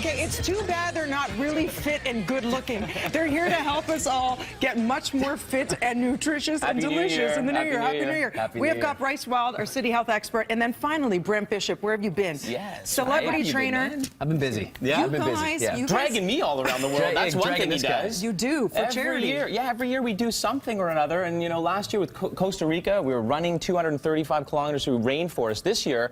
Okay, it's too bad they're not really fit and good looking. They're here to help us all get much more fit and nutritious and delicious in the new year. Happy New Year. We have got Bryce Wild, our city health expert, and then finally Brent Bishop. Where have you been? Yes. Celebrity trainer. I've been busy. Yeah, I've been busy. Yeah. Dragging me all around the world. That's one thing he does. You do for charity. Year. Yeah, every year we do something or another. And you know, last year with Costa Rica, we were running 235 kilometers through rainforest. This year,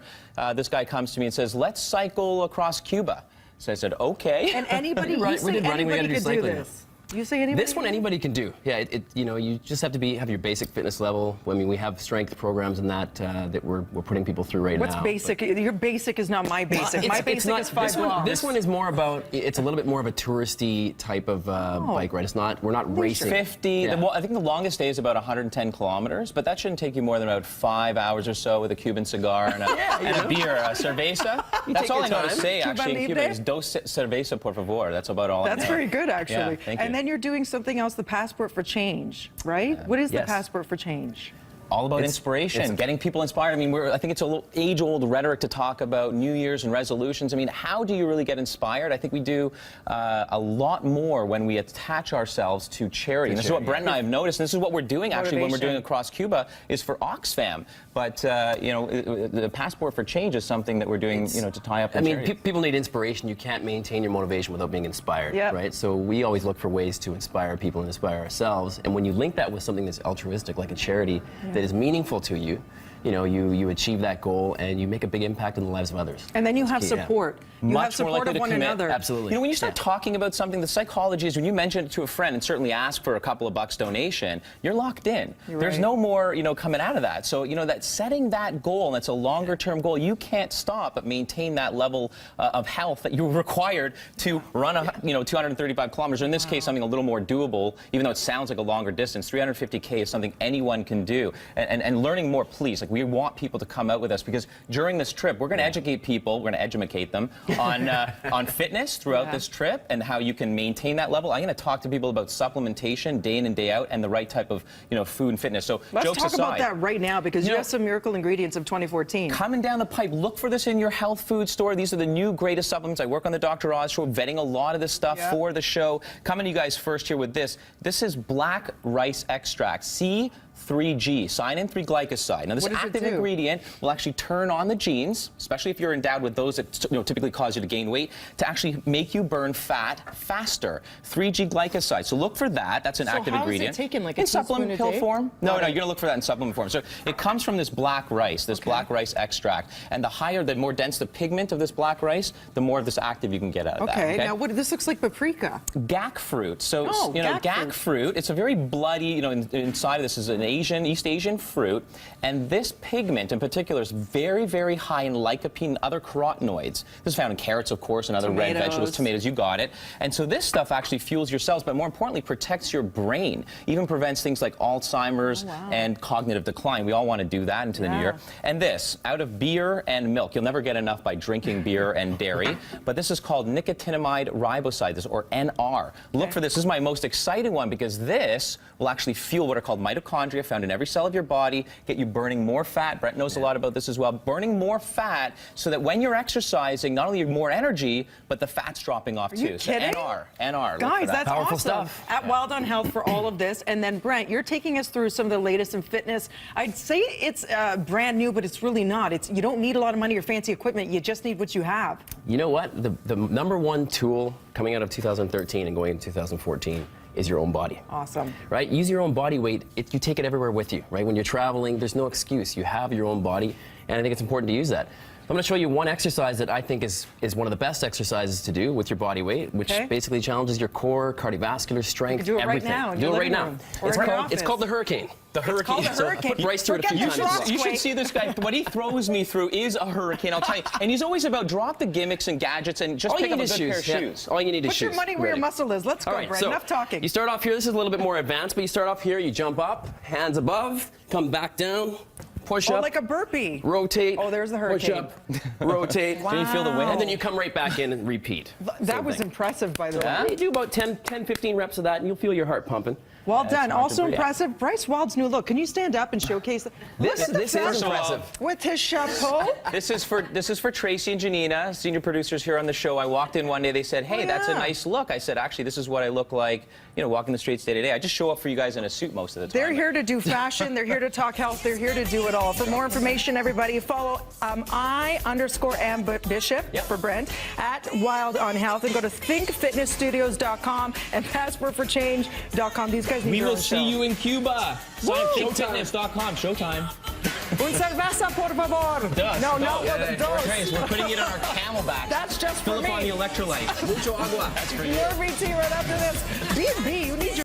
this guy comes to me and says, "Let's cycle across Cuba." So I said, "Okay." And anybody, we did running. We got to do cycling. This. You say anybody? This one anybody can do. Yeah, you know, you just have to have your basic fitness level. I mean, we have strength programs and that we're putting people through right now. What's basic? Your basic is not my basic. My basic is 5 blocks. This one is more about. It's a little bit more of a touristy type of bike ride. It's not. We're not racing. 50. Yeah. I think the longest day is about 110 kilometers, but that shouldn't take you more than about 5 hours or so with a Cuban cigar and a beer, a cerveza. That's all I know to say. Actually, in Cuban is dos cerveza, por favor. That's about all. That's very good, actually. Yeah, thank you. And then you're doing something else, the Passport for Change, right? What is the Passport for Change? All about inspiration, getting people inspired. I mean, I think it's a little age-old rhetoric to talk about New Year's and resolutions. I mean, how do you really get inspired? I think we do a lot more when we attach ourselves to charity. And this is what Brent and I have noticed, and this is what we're doing actually when we're doing across Cuba, is for Oxfam. But, you know, the Passport for Change is something that we're doing, you know, to tie up the charity. I mean, people need inspiration. You can't maintain your motivation without being inspired, right? So we always look for ways to inspire people and inspire ourselves. And when you link that with something that's altruistic, like a charity, that is meaningful to you, you know, you achieve that goal and you make a big impact in the lives of others. And then you have support. You have support of one another. Absolutely. You know, when you start talking about something, the psychology is when you mention it to a friend and certainly ask for a couple of bucks donation, you're locked in. There's no more, you know, coming out of that. So, you know, that setting that goal, and it's a longer term goal, you can't stop but maintain that level of health that you're required to run, 235 kilometers, or in this case, something a little more doable, even though it sounds like a longer distance. 350K is something anyone can do. And learning more, please. Like, we want people to come out with us, because during this trip, we're going to educate people, we're going to educate them on fitness throughout this trip and how you can maintain that level. I'm going to talk to people about supplementation day in and day out and the right type of, you know, food and fitness. So let's talk about that right now, because you have some miracle ingredients of 2014 coming down the pipe. Look for this in your health food store. These are the new greatest supplements. I work on the Dr. Oz show, vetting a lot of this stuff for the show. Coming to you guys first here with this. This is black rice extract. C3G, cyanine-3 glycoside. Now, this active ingredient will actually turn on the genes, especially if you're endowed with those that typically cause you to gain weight, to actually make you burn fat faster. 3G glycoside. So look for that. That's an active ingredient. So how is it taken? Like in supplement pill form? No, you're going to look for that in supplement form. So it comes from this black rice, black rice extract. And the more dense the pigment of this black rice, the more of this active you can get out of that. Okay, now this looks like paprika. Gac fruit. So, gac fruit, it's a very bloody, inside of this is an East Asian fruit, and this pigment in particular is very, very high in lycopene and other carotenoids. This is found in carrots, of course, and other red vegetables, tomatoes, you got it. And so this stuff actually fuels your cells, but more importantly, protects your brain, even prevents things like Alzheimer's and cognitive decline. We all want to do that into the new year. And this, out of beer and milk. You'll never get enough by drinking beer and dairy, but this is called nicotinamide riboside, or NR. Look for this. This is my most exciting one, because this will actually fuel what are called mitochondria, found in every cell of your body, get you burning more fat. Brett knows a lot about this as well. Burning more fat so that when you're exercising, not only you have more energy, but the fat's dropping off too. So NR. Guys, that's powerful awesome. Stuff. At Wild on Health for all of this. And then Brent, you're taking us through some of the latest in fitness. I'd say it's brand new, but it's really not. You don't need a lot of money or fancy equipment. You just need what you have. You know what? The number one tool coming out of 2013 and going into 2014 is your own body. Awesome. Right? Use your own body weight. You take it everywhere with you, right? When you're traveling, there's no excuse. You have your own body, and I think it's important to use that. I'm going to show you one exercise that I think is one of the best exercises to do with your body weight, which basically challenges your core, cardiovascular strength, do it everything. Right now. Do it right now. It's called the Hurricane. The Hurricane. It's called the Hurricane. Put Bryce through it a few times. You should see this guy. What he throws me through is a hurricane, I'll tell you. And he's always about drop the gimmicks and gadgets and just pick up a good pair of shoes. All you need is shoes. Put your money where your muscle is. Let's go, Brent. So enough talking. You start off here. This is a little bit more advanced, but you start off here. You jump up, hands above, come back down. Push up. Like a burpee. Rotate. Oh, there's the hurricane. Push up. Rotate. Wow. Do you feel the wind? And then you come right back in and repeat. That was impressive, by the way. You do about 10, 15 reps of that, and you'll feel your heart pumping. Well done. Also impressive, Bryce Wild's new look. Can you stand up and showcase that? This is impressive. With his chapeau. This is for Tracy and Janina, senior producers here on the show. I walked in one day. They said, "Hey, that's a nice look." I said, "Actually, this is what I look like, walking the streets day to day." I just show up for you guys in a suit most of the time. They're here to do fashion. They're here to talk health. They're here to do it all. For more information, everybody, follow I_Am Bishop for Brent at Wild on Health, and go to thinkfitnessstudios.com and passportforchange.com. These guys need We their will own see show. you in Cuba. Thinkfitness.com. Showtime. Un cerveza, por favor. Dos. No, Dos. not with a dose. We're putting it on our camelback. That's just Fill for up on the me. electrolytes. Mucho agua. That's for you. More VT right after this. B&B, you need your